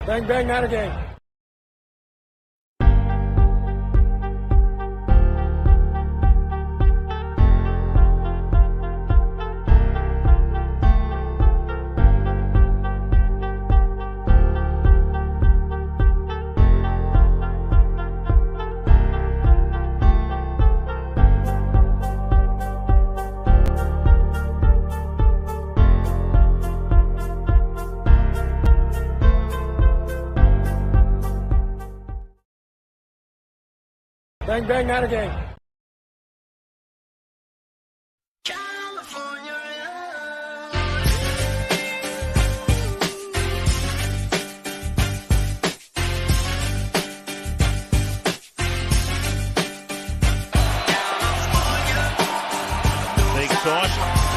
Bang, bang, not a game. Bang, bang, not a game. Fake toss,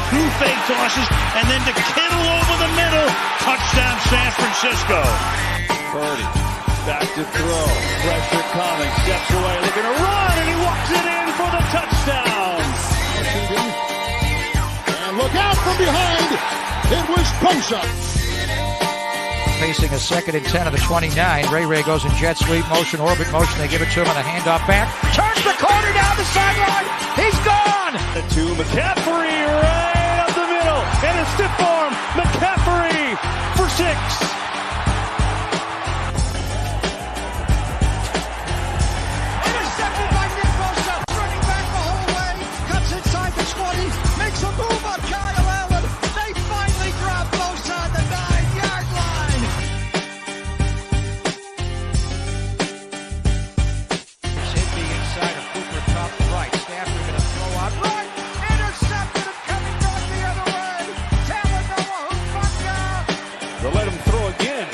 two fake tosses, and then to Kittle over the middle. Touchdown, San Francisco. Purdy, back to throw. Pressure coming, steps away, looking to run, and he walks it in for the touchdown. And look out from behind. It was Bosa. Facing a 2nd and 10 of the 29. Ray goes in jet sweep motion, orbit motion. They give it to him on a handoff back. Turns the corner down the sideline. He's gone. To McCaffrey right up the middle. And a stiff arm. McCaffrey for 6. Intercepted by Nick Bosa. Running back the whole way. Cuts inside the 20. Makes a move on Kyle Allen. They finally grab Bosa at the 9-yard line. Higby inside of Cooper top right. Stafford going to throw out right. Intercepted and coming back the other way. Talanoa Hufanga. They'll let him throw again.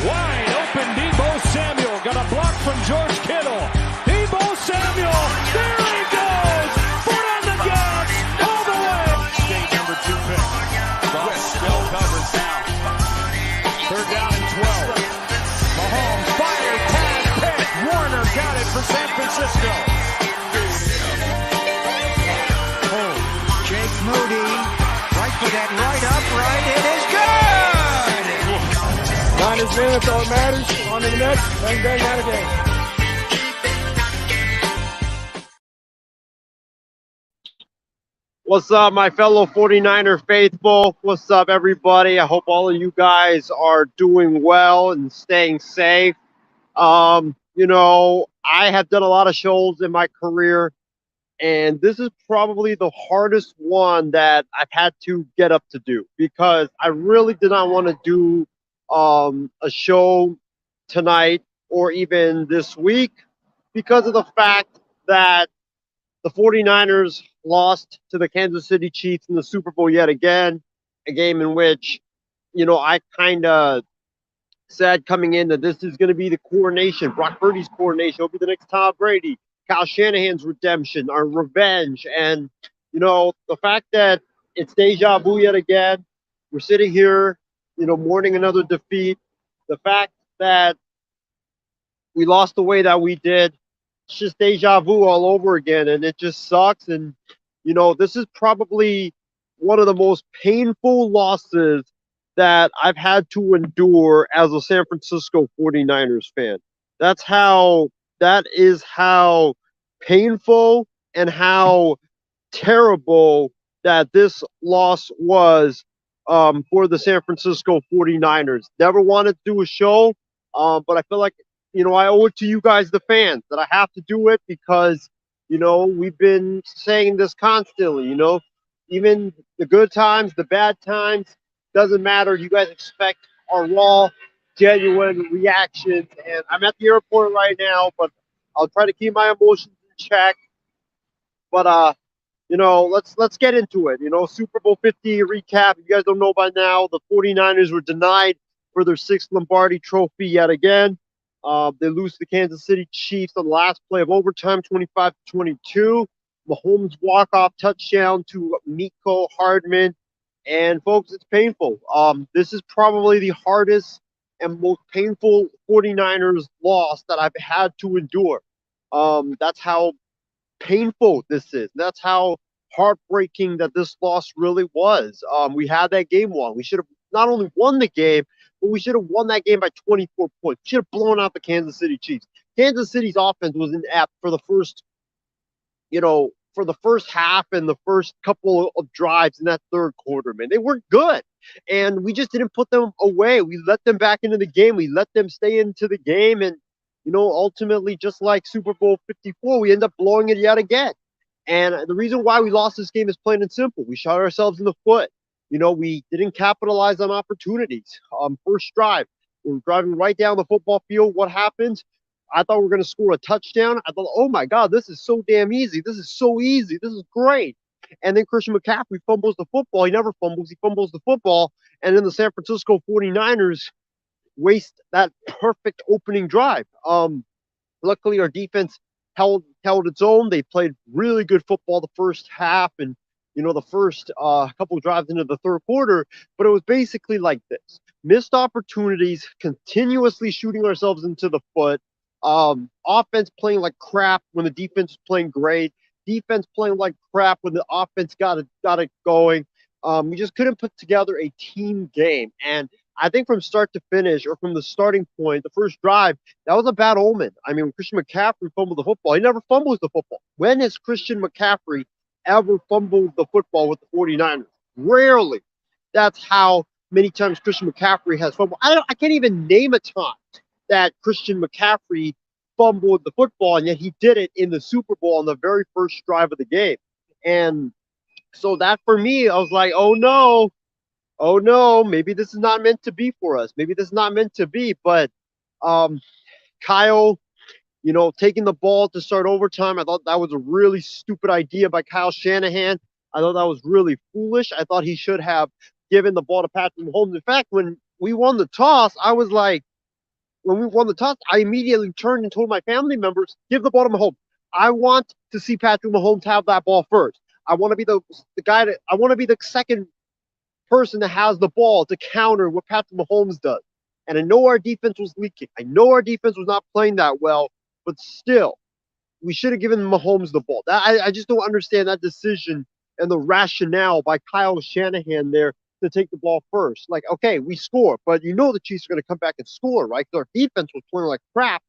Wide open Deebo Samuel. Got a block from George Kittle. Deebo Samuel. There he goes. Foot on the gas. All the way. State number 2 pick. West still covered now. 3rd down and 12. Mahomes fired. Pass pick. Warner got it for San Francisco. Jake Moody. Right for that right upright. It is good. Niners win, that's all that matters. On to the next. Bang, bang, not a game. What's up, my fellow 49er faithful? What's up, everybody? I hope all of you guys are doing well and staying safe. I have done a lot of shows in my career, and this is probably the hardest one that I've had to get up to do because I really did not want to do a show tonight or even this week because of the fact that the 49ers lost to the Kansas City Chiefs in the Super Bowl yet again, a game in which, I kind of said coming in that this is going to be the coronation, Brock Purdy's coronation. It'll be the next Tom Brady, Kyle Shanahan's redemption, our revenge. And, the fact that it's deja vu yet again, we're sitting here, mourning another defeat. The fact that we lost the way that we did, it's just deja vu all over again, and it just sucks. And, this is probably one of the most painful losses that I've had to endure as a San Francisco 49ers fan. That is how painful and how terrible that this loss was for the San Francisco 49ers. Never wanted to do a show, but I feel like, I owe it to you guys, the fans, that I have to do it because, we've been saying this constantly, even the good times, the bad times, doesn't matter. You guys expect our raw, genuine reactions. And I'm at the airport right now, but I'll try to keep my emotions in check. But, let's get into it. Super Bowl 50 recap. You guys don't know by now, the 49ers were denied for their 6th Lombardi trophy yet again. They lose to the Kansas City Chiefs on the last play of overtime, 25-22. Mahomes walk-off touchdown to Mecole Hardman. And, folks, it's painful. This is probably the hardest and most painful 49ers loss that I've had to endure. That's how painful this is. That's how heartbreaking that this loss really was. We had that game won. We should have not only won the game, but we should have won that game by 24 points. We should have blown out the Kansas City Chiefs. Kansas City's offense was inept for the first, for the first half and the first couple of drives in that third quarter, man. They weren't good. And we just didn't put them away. We let them back into the game. We let them stay into the game. And, ultimately, just like Super Bowl 54, we end up blowing it yet again. And the reason why we lost this game is plain and simple. We shot ourselves in the foot. We didn't capitalize on opportunities. First drive, we were driving right down the football field. What happens? I thought we were going to score a touchdown. I thought, oh my God, this is so damn easy. This is so easy. This is great. And then Christian McCaffrey fumbles the football. He never fumbles. He fumbles the football. And then the San Francisco 49ers waste that perfect opening drive. Luckily, our defense held its own. They played really good football the first half and, the first couple of drives into the third quarter. But it was basically like this. Missed opportunities, continuously shooting ourselves into the foot. Offense playing like crap when the defense was playing great. Defense playing like crap when the offense got it going. We just couldn't put together a team game. And I think from start to finish, or from the starting point, the first drive, that was a bad omen. I mean, when Christian McCaffrey fumbled the football, he never fumbles the football. When has Christian McCaffrey ever fumbled the football with the 49ers? Rarely. That's how many times Christian McCaffrey has fumbled. I can't even name a time that Christian McCaffrey fumbled the football, and yet he did it in the Super Bowl on the very first drive of the game. And so that, for me, I was like, oh no, maybe this is not meant to be for us. Maybe this is not meant to be. But Kyle, taking the ball to start overtime, I thought that was a really stupid idea by Kyle Shanahan. I thought that was really foolish. I thought he should have given the ball to Patrick Mahomes. In fact, when we won the toss, I immediately turned and told my family members, give the ball to Mahomes. I want to see Patrick Mahomes have that ball first. I want to be I want to be the second person that has the ball to counter what Patrick Mahomes does. And I know our defense was leaking. I know our defense was not playing that well, but still, we should have given Mahomes the ball. I just don't understand that decision and the rationale by Kyle Shanahan there to take the ball first. Like, okay, we score, but the Chiefs are going to come back and score, right? Their defense was playing like crap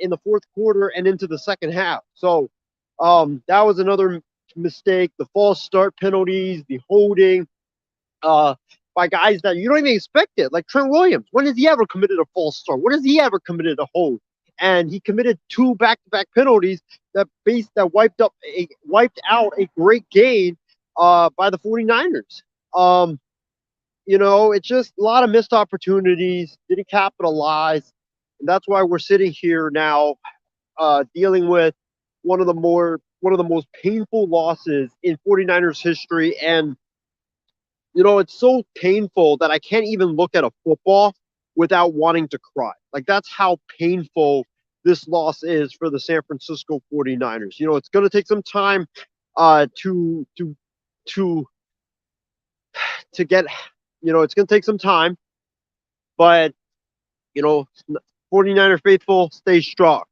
in the fourth quarter and into the second half. So that was another mistake. The false start penalties, the holding by guys that you don't even expect it, like Trent Williams. When has he ever committed a false start? When has he ever committed a hold? And he committed 2 back-to-back penalties that wiped out a great gain by the 49ers. It's just a lot of missed opportunities, didn't capitalize. And that's why we're sitting here now dealing with one of the most painful losses in 49ers history. And, it's so painful that I can't even look at a football without wanting to cry. Like, that's how painful this loss is for the San Francisco 49ers. It's going to take some time to get, it's going to take some time, but, 49er faithful, stay strong.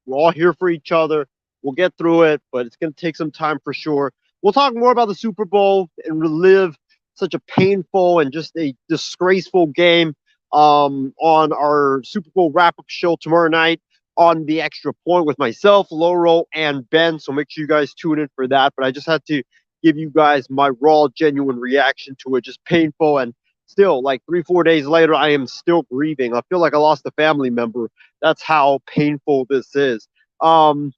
We're all here for each other. We'll get through it, but it's going to take some time for sure. We'll talk more about the Super Bowl and relive such a painful and just a disgraceful game on our Super Bowl wrap-up show tomorrow night on The Extra Point with myself, Loro, and Ben. So make sure you guys tune in for that. But I just had to give you guys my raw, genuine reaction to it. Just painful. And still, like 3-4 days later, I am still grieving. I feel like I lost a family member. That's how painful this is. One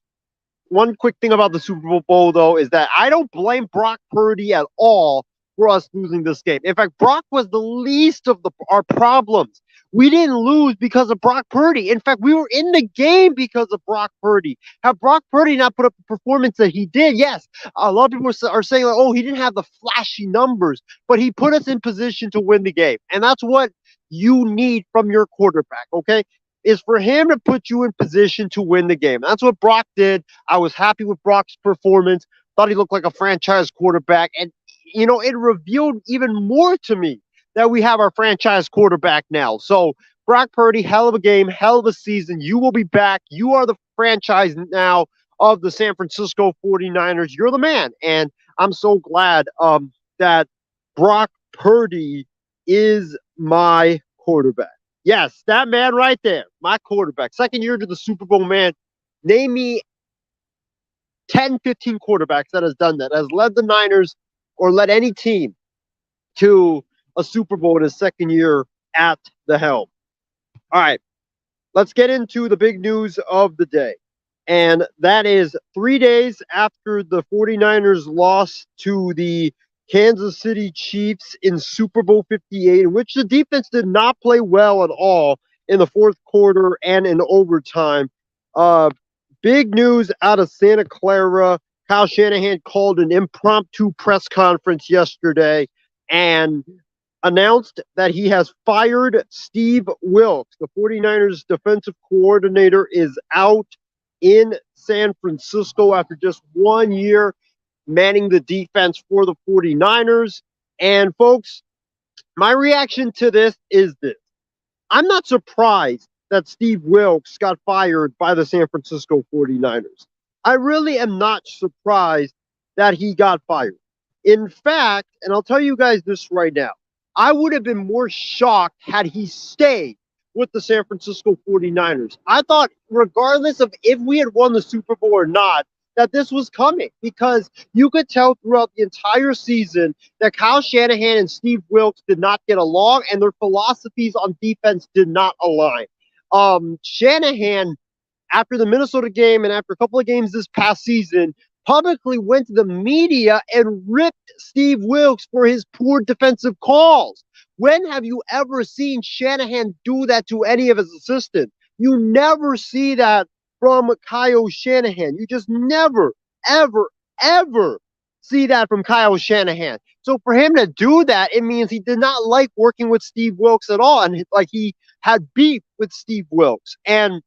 quick thing about the Super Bowl, though, is that I don't blame Brock Purdy at all for us losing this game. In fact, Brock was the least of our problems. We didn't lose because of Brock Purdy. In fact, we were in the game because of Brock Purdy. Had Brock Purdy not put up the performance that he did, yes, a lot of people are saying, like, oh, he didn't have the flashy numbers, but he put us in position to win the game. And that's what you need from your quarterback, okay? Is for him to put you in position to win the game. That's what Brock did. I was happy with Brock's performance. Thought he looked like a franchise quarterback. And, it revealed even more to me that we have our franchise quarterback now. So, Brock Purdy, hell of a game, hell of a season. You will be back. You are the franchise now of the San Francisco 49ers. You're the man. And I'm so glad that Brock Purdy is my quarterback. Yes, that man right there, my quarterback. Second year to the Super Bowl, man. Name me 10, 15 quarterbacks that has done that, has led the Niners or led any team to a Super Bowl in his second year at the helm. All right, let's get into the big news of the day. And that is 3 days after the 49ers lost to the Kansas City Chiefs in Super Bowl 58, in which the defense did not play well at all in the fourth quarter and in overtime. Big news out of Santa Clara. Kyle Shanahan called an impromptu press conference yesterday and announced that he has fired Steve Wilks. The 49ers defensive coordinator is out in San Francisco after just 1 year manning the defense for the 49ers. And folks, my reaction to this is this. I'm not surprised that Steve Wilks got fired by the San Francisco 49ers. I really am not surprised that he got fired. In fact, and I'll tell you guys this right now, I would have been more shocked had he stayed with the San Francisco 49ers. I thought, regardless of if we had won the Super Bowl or not, that this was coming because you could tell throughout the entire season that Kyle Shanahan and Steve Wilks did not get along and their philosophies on defense did not align. Shanahan, after the Minnesota game and after a couple of games this past season, publicly went to the media and ripped Steve Wilks for his poor defensive calls. When have you ever seen Shanahan do that to any of his assistants? You never see that from Kyle Shanahan. You just never, ever, ever see that from Kyle Shanahan. So for him to do that, it means he did not like working with Steve Wilks at all. And like he had beef with Steve Wilks. And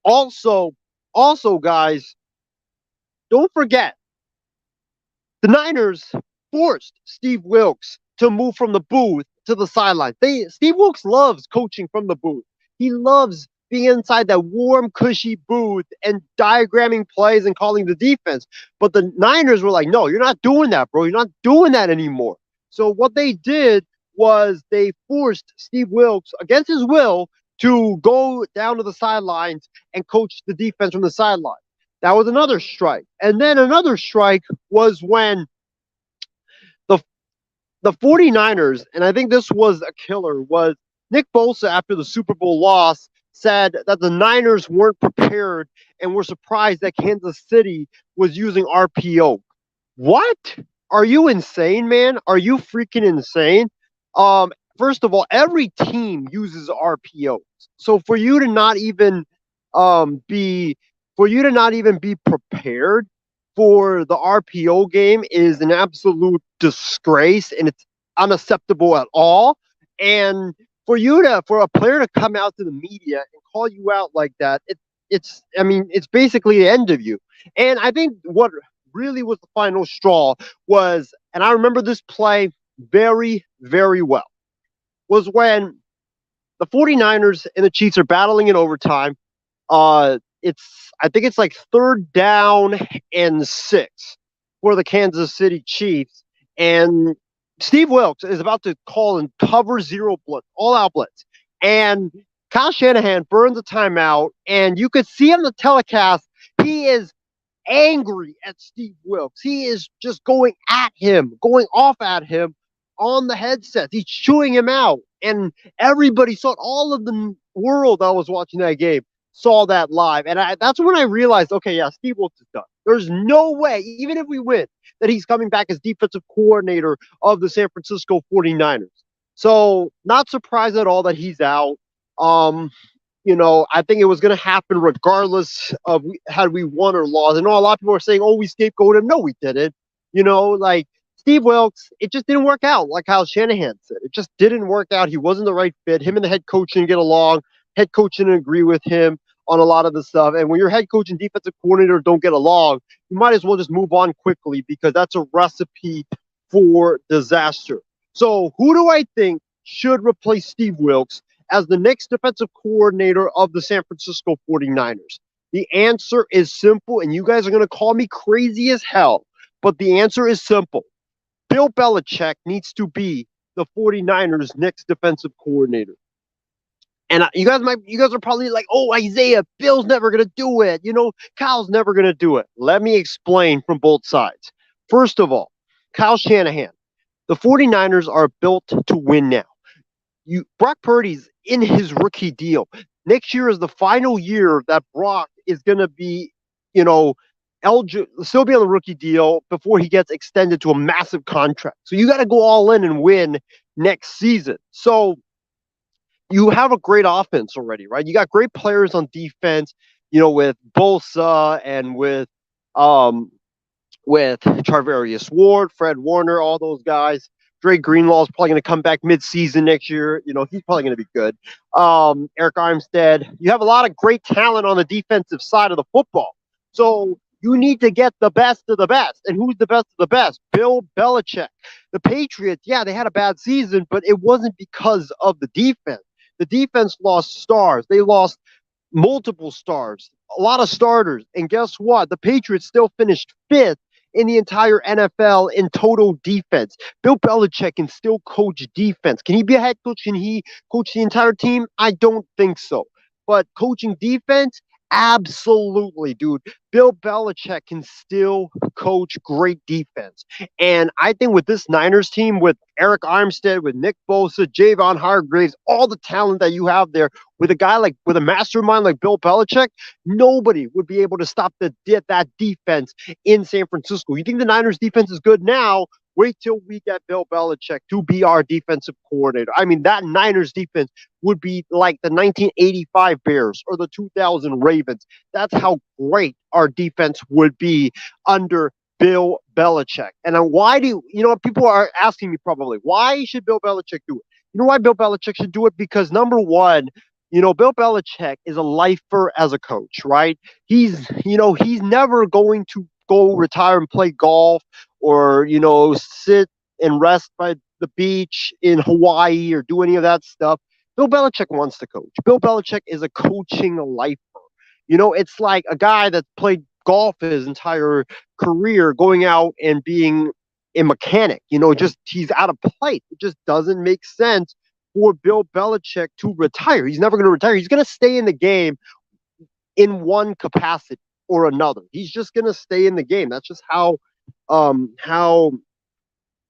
also, guys, don't forget, the Niners forced Steve Wilks to move from the booth to the sideline. Steve Wilks loves coaching from the booth. He loves being inside that warm, cushy booth and diagramming plays and calling the defense. But the Niners were like, no, you're not doing that, bro. You're not doing that anymore. So what they did was they forced Steve Wilks, against his will, to go down to the sidelines and coach the defense from the sideline. That was another strike. And then another strike was when the 49ers, and I think this was a killer, was Nick Bosa, after the Super Bowl loss, said that the Niners weren't prepared and were surprised that Kansas City was using RPO. What? Are you insane, man? Are you freaking insane? First of all, every team uses RPOs. So for you to not even be prepared for the RPO game is an absolute disgrace, and it's unacceptable at all. And for a player to come out to the media and call you out like that, it's basically the end of you. And I think what really was the final straw was, and I remember this play very, very well, was when the 49ers and the Chiefs are battling in overtime. I think it's like 3rd down and 6 for the Kansas City Chiefs. And Steve Wilks is about to call and cover zero blitz, all out blitz. And Kyle Shanahan burns a timeout, and you could see on the telecast, he is angry at Steve Wilks. He is just going off at him on the headset. He's chewing him out. And everybody saw it. All of the world that was watching that game saw that live. And that's when I realized, okay, yeah, Steve Wilks is done. There's no way, even if we win, that he's coming back as defensive coordinator of the San Francisco 49ers. So not surprised at all that he's out. I think it was going to happen regardless of had we won or lost. I know a lot of people are saying, oh, we scapegoated him. No, we didn't. Like Steve Wilks, it just didn't work out, like Kyle Shanahan said. It just didn't work out. He wasn't the right fit. Him and the head coach didn't get along. Head coach didn't agree with him on a lot of the stuff. And when your head coach and defensive coordinator don't get along, you might as well just move on quickly because that's a recipe for disaster. So who do I think should replace Steve Wilks as the next defensive coordinator of the San Francisco 49ers? The answer is simple, and you guys are going to call me crazy as hell, but the answer is simple. Bill Belichick needs to be the 49ers' next defensive coordinator. And you guys are probably like, oh, Isaiah, Bill's never going to do it. Kyle's never going to do it. Let me explain from both sides. First of all, Kyle Shanahan, the 49ers are built to win now. Brock Purdy's in his rookie deal. Next year is the final year that Brock is going to be, still be on the rookie deal before he gets extended to a massive contract. So you got to go all in and win next season. So you have a great offense already, right? You got great players on defense, with Bosa and with Charvarius Ward, Fred Warner, all those guys. Dre Greenlaw is probably going to come back mid-season next year. He's probably going to be good. Eric Armstead. You have a lot of great talent on the defensive side of the football. So you need to get the best of the best. And who's the best of the best? Bill Belichick. The Patriots, yeah, they had a bad season, but it wasn't because of the defense. The defense lost stars. They lost multiple stars, a lot of starters. And guess what? The Patriots still finished 5th in the entire NFL in total defense. Bill Belichick can still coach defense. Can he be a head coach? Can he coach the entire team? I don't think so. But coaching defense, absolutely, dude. Bill Belichick can still coach great defense. And I think with this Niners team, with Eric Armstead, with Nick Bosa, Javon Hargraves, all the talent that you have there, with a mastermind like Bill Belichick, nobody would be able to stop that defense in San Francisco. You think the Niners defense is good now? Wait till we get Bill Belichick to be our defensive coordinator. I mean, that Niners defense would be like the 1985 Bears or the 2000 Ravens. That's how great our defense would be under Bill Belichick. And why people are asking me probably, why should Bill Belichick do it? You know why Bill Belichick should do it? Because number one, Bill Belichick is a lifer as a coach, right? He's never going to go retire and play golf or, sit and rest by the beach in Hawaii or do any of that stuff. Bill Belichick wants to coach. Bill Belichick is a coaching lifer. It's like a guy that played golf his entire career going out and being a mechanic. He's out of place. It just doesn't make sense for Bill Belichick to retire. He's never going to retire. He's going to stay in the game in one capacity or another. He's just going to stay in the game. That's just how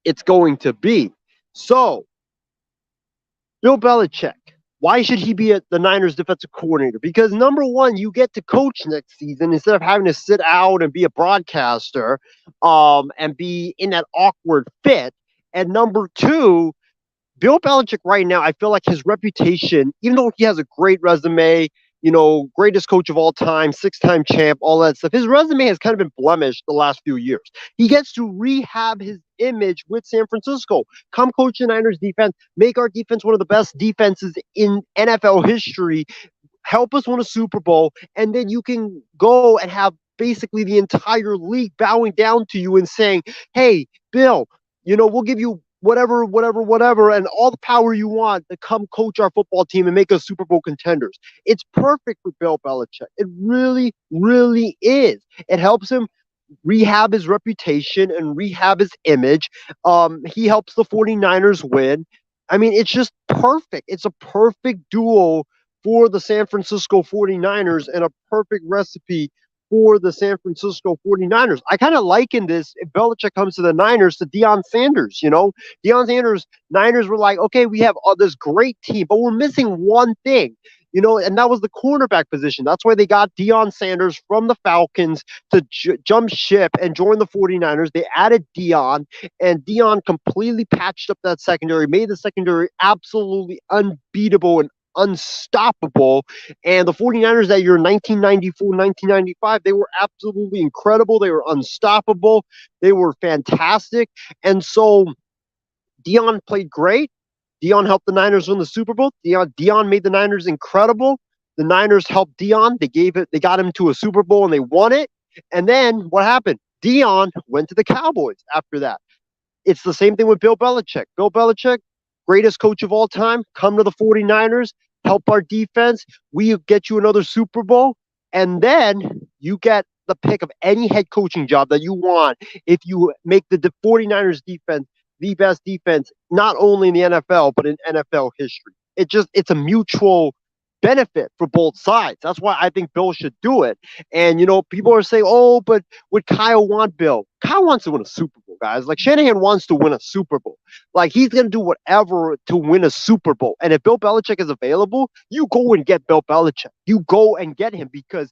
it's going to be. So, Bill Belichick, why should he be the Niners defensive coordinator? Because number one, you get to coach next season instead of having to sit out and be a broadcaster and be in that awkward fit. And number two, Bill Belichick right now, I feel like his reputation, even though he has a great resume, greatest coach of all time, 6-time champ, all that stuff. His resume has kind of been blemished the last few years. He gets to rehab his image with San Francisco. Come coach the Niners defense, make our defense one of the best defenses in NFL history, help us win a Super Bowl, and then you can go and have basically the entire league bowing down to you and saying, hey, Bill, we'll give you whatever, and all the power you want to come coach our football team and make us Super Bowl contenders. It's perfect for Bill Belichick. It really, really is. It helps him rehab his reputation and rehab his image. He helps the 49ers win. I mean, it's just perfect. It's a perfect duo for the San Francisco 49ers and a perfect recipe for the San Francisco 49ers. I kind of liken this, if Belichick comes to the Niners, to Deion Sanders. Deion Sanders, Niners were like, okay, we have this great team, but we're missing one thing, and that was the cornerback position. That's why they got Deion Sanders from the Falcons to jump ship and join the 49ers. They added Deion, and Deion completely patched up that secondary, made the secondary absolutely unbeatable and unstoppable. And the 49ers that year, 1994, 1995, they were absolutely incredible. They were unstoppable. They were fantastic. And so Deion played great. Deion helped the Niners win the Super Bowl. Deion made the Niners incredible. The Niners helped Deion. They got him to a Super Bowl and they won it. And then what happened? Deion went to the Cowboys after that. It's the same thing with Bill Belichick. Bill Belichick, greatest coach of all time, come to the 49ers, help our defense. We get you another Super Bowl, and then you get the pick of any head coaching job that you want if you make the 49ers defense the best defense, not only in the NFL, but in NFL history. It's a mutual benefit for both sides. That's why I think Bill should do it. And, you know, people are saying, oh, but would Kyle want Bill? Kyle wants to win a Super Bowl, guys. Like, Shanahan wants to win a Super Bowl. Like, he's going to do whatever to win a Super Bowl. And if Bill Belichick is available, you go and get Bill Belichick. You go and get him, because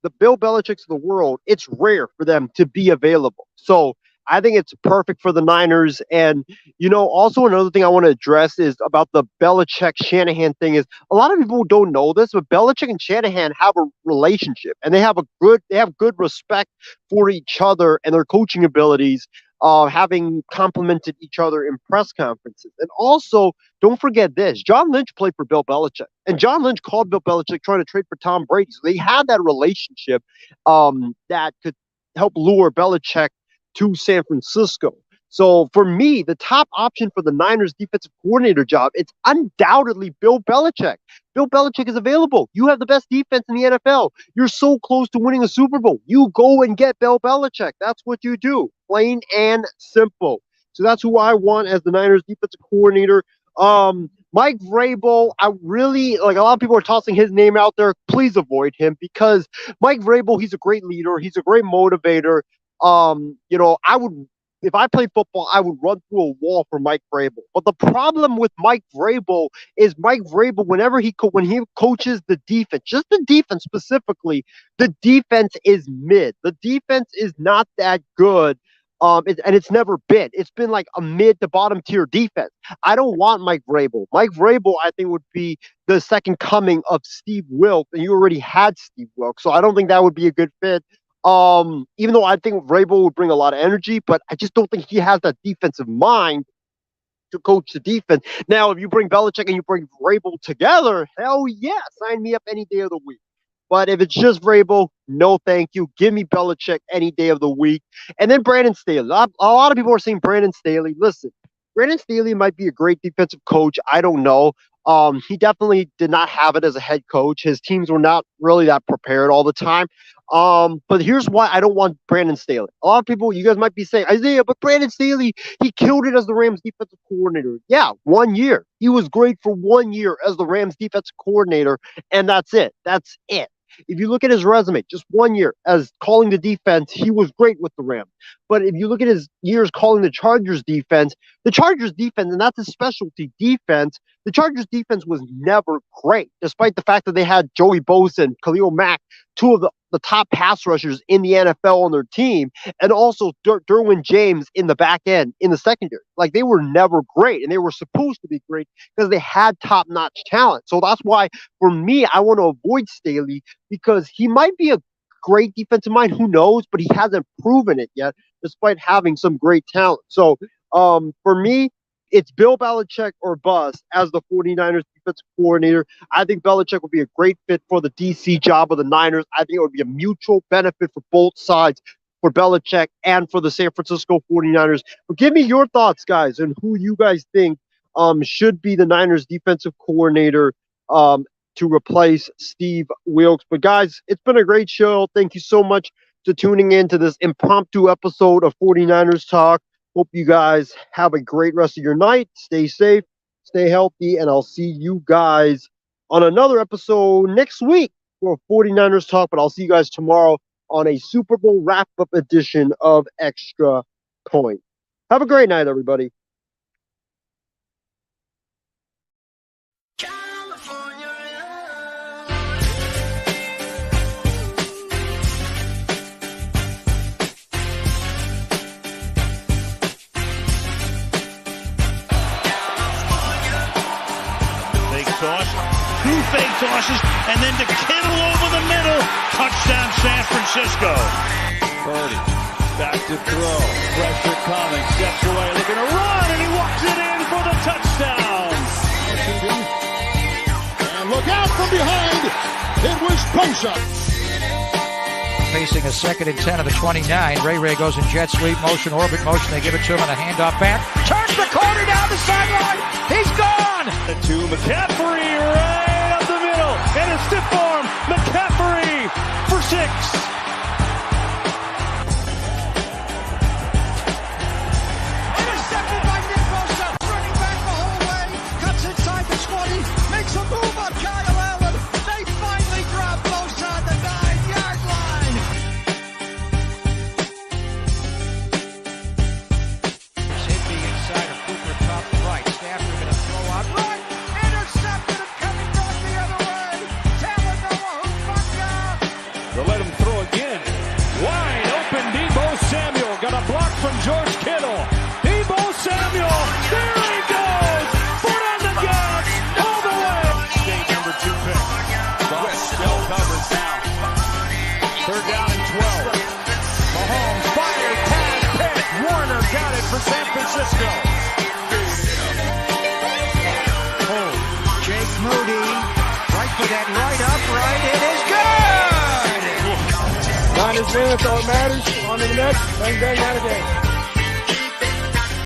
the Bill Belichicks of the world, it's rare for them to be available. So I think it's perfect for the Niners. And, you know, also another thing I want to address is about the Belichick-Shanahan thing is a lot of people don't know this, but Belichick and Shanahan have a relationship, and they have good respect for each other and their coaching abilities, having complimented each other in press conferences. And also, don't forget this, John Lynch played for Bill Belichick, and John Lynch called Bill Belichick trying to trade for Tom Brady. So they had that relationship that could help lure Belichick to San Francisco. So for me, the top option for the Niners defensive coordinator job, it's undoubtedly Bill Belichick. Bill Belichick is available. You have the best defense in the NFL. You're so close to winning a Super Bowl. You go and get Bill Belichick. That's what you do. Plain and simple. So that's who I want as the Niners defensive coordinator. Mike Vrabel, I really, like, a lot of people are tossing his name out there. Please avoid him, because Mike Vrabel, he's a great leader. He's a great motivator. You know, if I played football, I would run through a wall for Mike Vrabel. But the problem with Mike Vrabel is whenever he coaches the defense, just the defense specifically, the defense is mid. The defense is not that good. And it's never been. It's been like a mid to bottom tier defense. I don't want Mike Vrabel. Mike Vrabel, I think, would be the second coming of Steve Wilks, and you already had Steve Wilks, so I don't think that would be a good fit. Even though I think Vrabel would bring a lot of energy, but I just don't think he has that defensive mind to coach the defense. Now, if you bring Belichick and you bring Vrabel together, hell yeah, sign me up any day of the week. But if it's just Vrabel, no thank you. Give me Belichick any day of the week. And then Brandon Staley. A lot of people are saying Brandon Staley. Listen, Brandon Staley might be a great defensive coach. I don't know. He definitely did not have it as a head coach. His teams were not really that prepared all the time. But here's why I don't want Brandon Staley. A lot of people, you guys might be saying, Isaiah, but Brandon Staley, he killed it as the Rams defensive coordinator. Yeah, 1 year. He was great for 1 year as the Rams defensive coordinator, and that's it. That's it. If you look at his resume, just 1 year as calling the defense, he was great with the Rams. But if you look at his years calling the Chargers defense, and that's his specialty defense, the Chargers defense was never great, despite the fact that they had Joey Bosa and Khalil Mack, two of the top pass rushers in the NFL on their team, and also Derwin James in the back end, in the secondary. Like, they were never great, and they were supposed to be great because they had top-notch talent. So that's why, for me, I want to avoid Staley, because he might be a great defensive mind, who knows, but he hasn't proven it yet, despite having some great talent. So for me, it's Bill Belichick or bust as the 49ers defensive coordinator. I think Belichick would be a great fit for the DC job of the Niners. I think it would be a mutual benefit for both sides, for Belichick and for the San Francisco 49ers. But give me your thoughts, guys, and who you guys think should be the Niners defensive coordinator to replace Steve Wilks. But guys, it's been a great show. Thank you so much for tuning in to this impromptu episode of 49ers Talk. Hope you guys have a great rest of your night. Stay safe, stay healthy, and I'll see you guys on another episode next week for 49ers Talk. But I'll see you guys tomorrow on a Super Bowl wrap-up edition of Extra Point. Have a great night, everybody. Two fake tosses, and then to Kittle over the middle. Touchdown, San Francisco. Purdy, back to throw. Pressure coming, steps away, looking to run, and he walks it in for the touchdown. And look out from behind. It was Bosa. Facing a 2nd and 10 of the 29. Ray goes in jet sweep motion, orbit motion. They give it to him on a handoff back. Turns the corner down the sideline. He's gone. To McCaffrey right up the middle. And a stiff arm. McCaffrey for 6. Intercepted by Nick Bosa. Running back the whole way. Cuts inside the 20. Makes a move on Kyle Allen. Francisco. Oh, Jake Moody, right for that right upright. It is good! 9 minutes, all it matters. On to the next. Bang, bang, out again.